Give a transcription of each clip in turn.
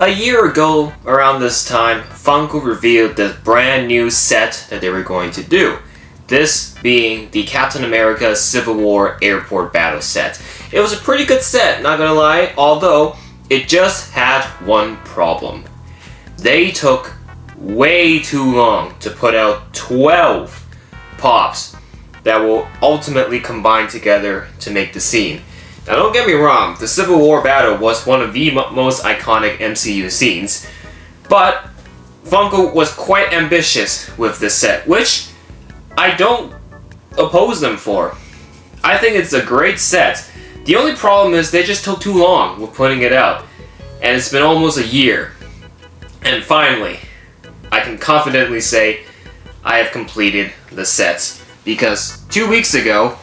A year ago, around this time, Funko revealed the brand new set that they were going to do. This being the Captain America Civil War Airport Battle set. It was a pretty good set, not gonna lie, although it just had one problem. They took way too long to put out 12 pops that will ultimately combine together to make the scene. Now don't get me wrong, the Civil War battle was one of the most iconic MCU scenes, but Funko was quite ambitious with this set, which I don't oppose them for. I think it's a great set. The only problem is they just took too long with putting it out, and it's been almost a year. And finally, I can confidently say I have completed the set, because 2 weeks ago,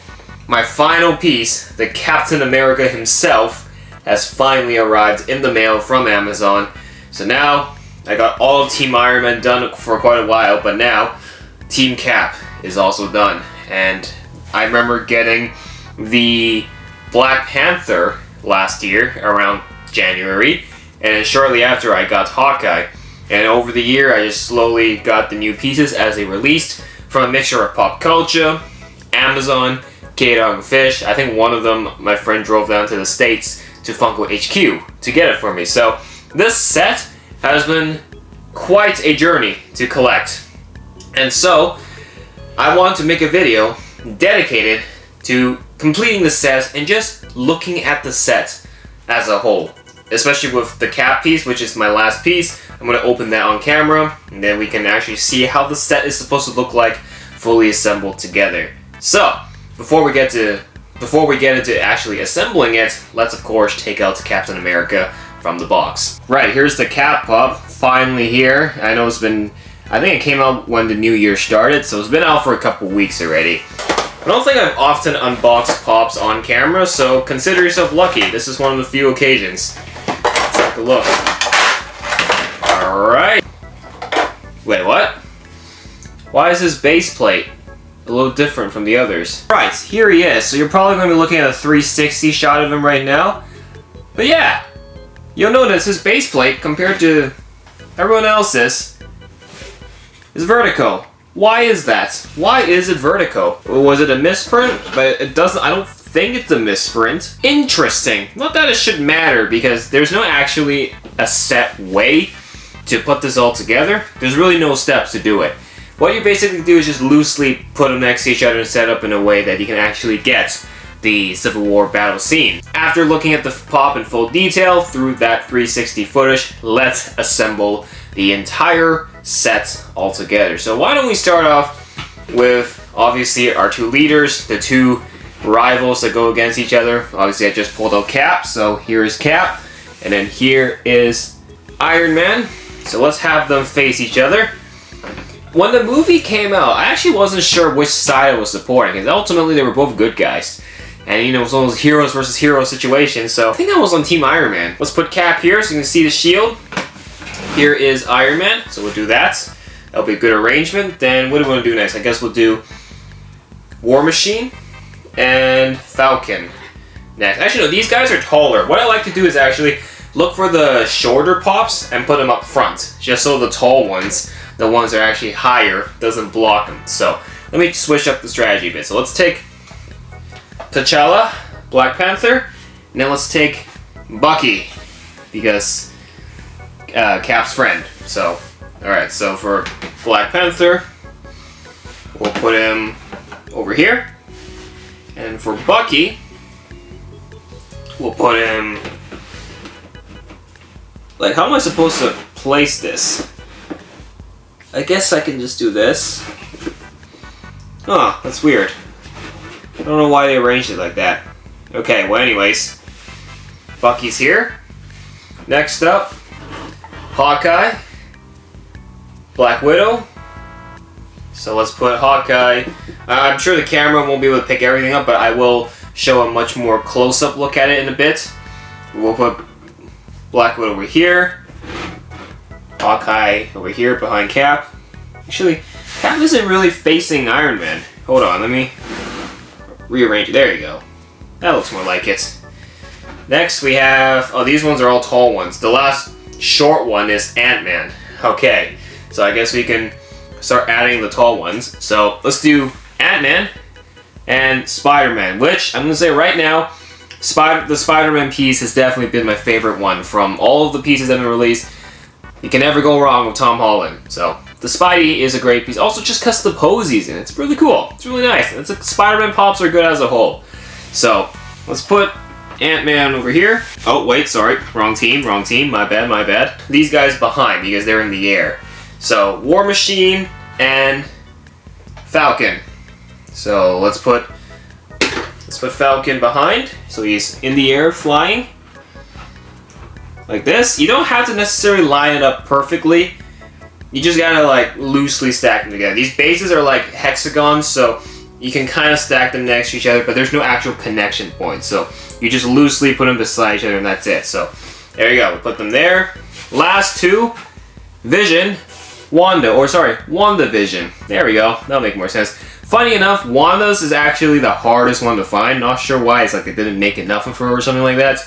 my final piece, the Captain America himself, has finally arrived in the mail from Amazon. So now, I got all of Team Iron Man done for quite a while, but now, Team Cap is also done. And I remember getting the Black Panther last year, around January, and then shortly after I got Hawkeye. And over the year, I just slowly got the new pieces as they released from a mixture of pop culture, Amazon, K-Dog Fish. I think one of them, my friend drove down to the States to Funko HQ to get it for me. So this set has been quite a journey to collect. And so I want to make a video dedicated to completing the set and just looking at the set as a whole. Especially with the Cap piece, which is my last piece. I'm going to open that on camera, and then we can actually see how the set is supposed to look like fully assembled together. So, before we get into actually assembling it, let's of course take out Captain America from the box. Right, here's the Cap Pop, finally here. I know it's been, I think it came out when the new year started, so it's been out for a couple weeks already. I don't think I've often unboxed Pops on camera, so consider yourself lucky. This is one of the few occasions. Let's take a look. Alright. Wait, what? Why is his base plate a little different from the others? Right, here he is. So you're probably going to be looking at a 360 shot of him right now. But yeah, you'll notice his base plate compared to everyone else's is vertical. Why is that? Why is it vertical? Was it a misprint? But it doesn't, I don't think it's a misprint. Interesting. Not that it should matter, because there's no actually a set way to put this all together. There's really no steps to do it. What you basically do is just loosely put them next to each other and set up in a way that you can actually get the Civil War battle scene. After looking at the pop in full detail through that 360 footage, let's assemble the entire set all together. So why don't we start off with, obviously, our two leaders, the two rivals that go against each other. Obviously, I just pulled out Cap, so here is Cap, and then here is Iron Man. So let's have them face each other. When the movie came out, I actually wasn't sure which side I was supporting, because ultimately they were both good guys. And you know, it was one of those heroes versus heroes situations, so I think I was on Team Iron Man. Let's put Cap here so you can see the shield. Here is Iron Man, so we'll do that. That'll be a good arrangement. Then what do we want to do next? I guess we'll do War Machine and Falcon next. Actually, no, these guys are taller. What I like to do is actually look for the shorter pops and put them up front, just so the tall ones, the ones that are actually higher, doesn't block them. So let me switch up the strategy a bit. So let's take T'Challa, Black Panther, and then let's take Bucky, because Cap's friend. So, alright, so for Black Panther, we'll put him over here. And for Bucky, we'll put him... Like, how am I supposed to place this? I guess I can just do this. Oh, that's weird. I don't know why they arranged it like that. Okay, well anyways. Bucky's here. Next up, Hawkeye. Black Widow. So let's put Hawkeye. I'm sure the camera won't be able to pick everything up, but I will show a much more close-up look at it in a bit. We'll put Black Widow over here. Hawkeye over here behind Cap. Actually, Cap isn't really facing Iron Man. Hold on, let me rearrange it. There you go. That looks more like it. Next we have, oh, these ones are all tall ones. The last short one is Ant-Man. Okay, so I guess we can start adding the tall ones. So let's do Ant-Man and Spider-Man, which I'm gonna say right now, the Spider-Man piece has definitely been my favorite one from all of the pieces that have been released. You can never go wrong with Tom Holland. So the Spidey is a great piece. Also, just because the pose he's in, it's really cool. It's really nice. Spider-Man pops are good as a whole. So let's put Ant-Man over here. Oh wait, sorry, wrong team. My bad. These guys behind because they're in the air. So War Machine and Falcon. So let's put Falcon behind. So he's in the air flying. Like this. You don't have to necessarily line it up perfectly. You just gotta like loosely stack them together. These bases are like hexagons, so you can kind of stack them next to each other, but there's no actual connection point. So you just loosely put them beside each other and that's it. So there you go. We'll put them there. Last two, Vision, WandaVision. There we go. That'll make more sense. Funny enough, Wanda's is actually the hardest one to find. Not sure why. It's like they didn't make enough of her or something like that.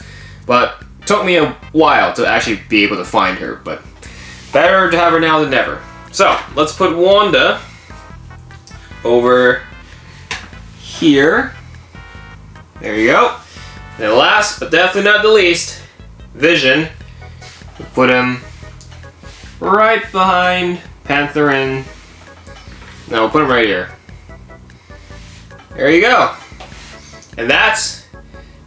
But it took me a while to actually be able to find her. But better to have her now than never. So let's put Wanda over here. There you go. And last but definitely not the least, Vision. We'll put him right behind Panther and... No, we'll put him right here. There you go. And that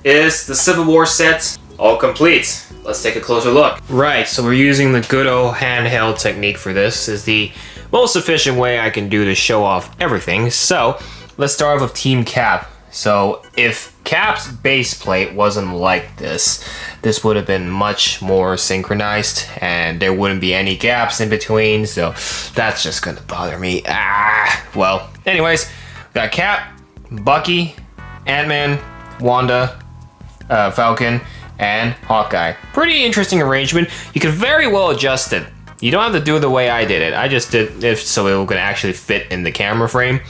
is the Civil War set all complete. Let's take a closer look. Right, so we're using the good old handheld technique for this. This is the most efficient way I can do to show off everything. So let's start off with Team Cap. So if Cap's base plate wasn't like this, this would have been much more synchronized and there wouldn't be any gaps in between, so that's just gonna bother me. Well, anyways, we got Cap, Bucky, Ant-Man, Wanda, Falcon, and Hawkeye. Pretty interesting arrangement. You could very well adjust it. You don't have to do it the way I did it. I just did it so it would actually fit in the camera frame.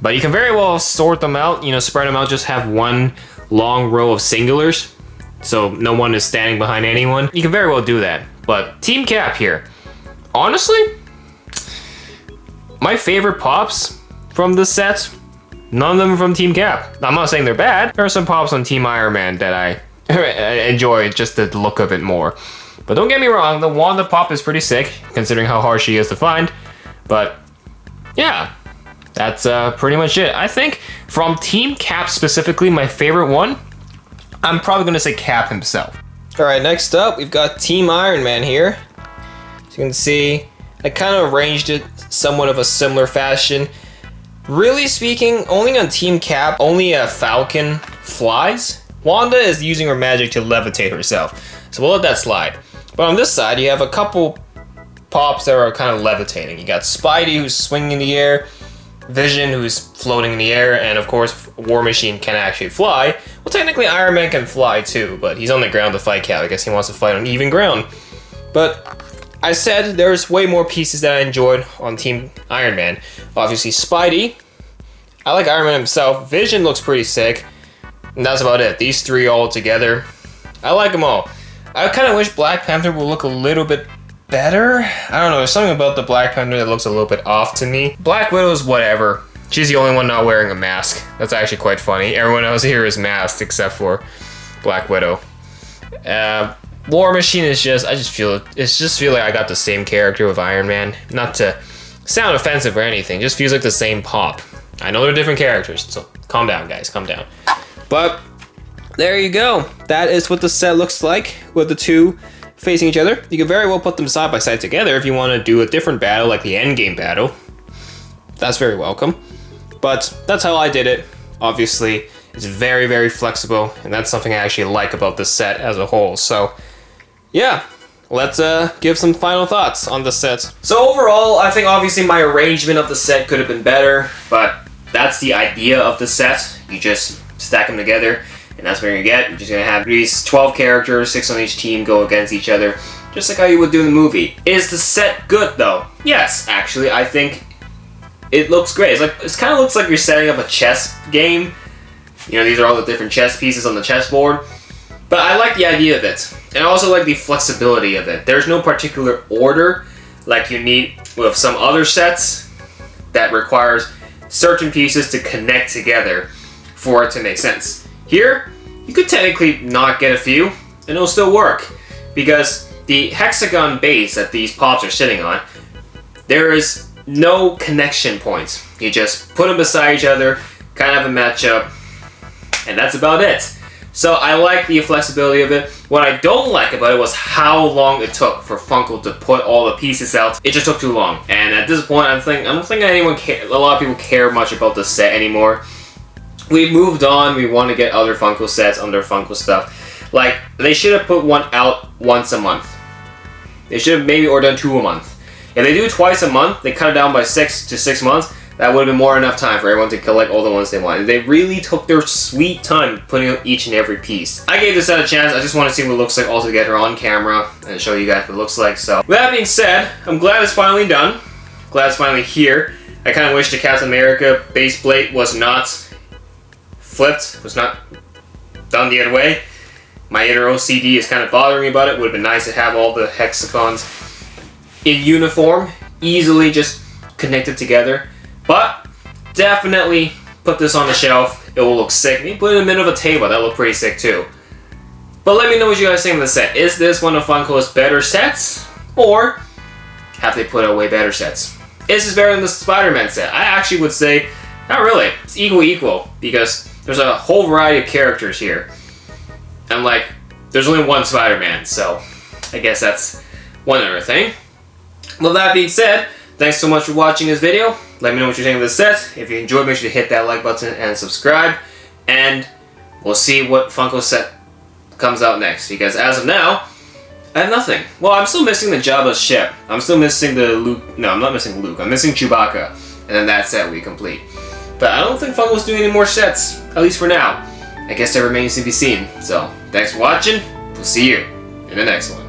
But you can very well sort them out, spread them out, just have one long row of singulars, so no one is standing behind anyone. You can very well do that. But Team Cap here, honestly, my favorite pops from this set, none of them are from Team Cap. I'm not saying they're bad. There are some pops on Team Iron Man that I enjoy just the look of it more. But don't get me wrong, the Wanda pop is pretty sick, considering how hard she is to find. But yeah. That's pretty much it. I think from Team Cap specifically, my favorite one, I'm probably going to say Cap himself. Alright, next up, we've got Team Iron Man here. As you can see, I kind of arranged it somewhat of a similar fashion. Really speaking, only on Team Cap, only a Falcon flies. Wanda is using her magic to levitate herself, so we'll let that slide. But on this side, you have a couple pops that are kind of levitating. You got Spidey, who's swinging in the air, Vision, who's floating in the air, and of course War Machine can actually fly. Well, technically Iron Man can fly too, but he's on the ground to fight Cap. I guess he wants to fight on even ground. But I said there's way more pieces that I enjoyed on Team Iron Man. Obviously Spidey, I like Iron Man himself. Vision looks pretty sick, and that's about it. These three all together, I like them all. I kind of wish Black Panther would look a little bit better. I don't know, there's something about the Black Panther that looks a little bit off to me. Black Widow's whatever. She's the only one not wearing a mask. That's actually quite funny. Everyone else here is masked except for Black Widow. War Machine is just, I just feel like I got the same character with Iron Man. Not to sound offensive or anything, just feels like the same pop. I know they're different characters, so calm down guys, calm down. But there you go. That is what the set looks like with the two facing each other. You can very well put them side by side together if you want to do a different battle like the endgame battle. That's very welcome. But that's how I did it. Obviously, it's very, very flexible, and that's something I actually like about the set as a whole. So, yeah, let's give some final thoughts on the set. So overall, I think obviously my arrangement of the set could have been better, but that's the idea of the set. You just stack them together, and that's what you're gonna get. You're just gonna have these 12 characters, 6 on each team, go against each other, just like how you would do in the movie. Is the set good though? Yes, actually, I think it looks great. It kind of looks like you're setting up a chess game. You know, these are all the different chess pieces on the chessboard. But I like the idea of it. And I also like the flexibility of it. There's no particular order like you need with some other sets that requires certain pieces to connect together for it to make sense. Here, you could technically not get a few and it'll still work because the hexagon base that these pops are sitting on, there is no connection points. You just put them beside each other, kind of a matchup, and that's about it. So I like the flexibility of it. What I don't like about it was how long it took for Funko to put all the pieces out. It just took too long. And at this point, I don't think a lot of people care much about the set anymore. We've moved on. We want to get other Funko sets, other Funko stuff. Like, they should have put one out once a month. They should have maybe done 2 a month. If they do twice a month, they cut it down by 6 to 6 months. That would have been more enough time for everyone to collect all the ones they wanted. They really took their sweet time putting out each and every piece. I gave this set a chance. I just want to see what it looks like all together on camera and show you guys what it looks like. So, with that being said, I'm glad it's finally done. Glad it's finally here. I kind of wish the Captain America base plate was not flipped, was not done the other way. My inner OCD is kind of bothering me about it. Would have been nice to have all the hexagons in uniform, easily just connected together. But definitely put this on the shelf. It will look sick. Maybe put it in the middle of a table. That'll look pretty sick too. But let me know what you guys think of the set. Is this one of Funko's better sets? Or have they put out way better sets? Is this better than the Spider-Man set? I actually would say, not really. It's equal. Because there's a whole variety of characters here. And like, there's only one Spider-Man. So I guess that's one other thing. With that being said, thanks so much for watching this video. Let me know what you think of this set. If you enjoyed, make sure to hit that like button and subscribe. And we'll see what Funko set comes out next. Because as of now, I have nothing. Well, I'm still missing the Jabba's ship. I'm still missing the Luke. No, I'm not missing Luke. I'm missing Chewbacca. And then that set will be complete. But I don't think Funko's doing any more sets. At least for now. I guess that remains to be seen. So, thanks for watching. We'll see you in the next one.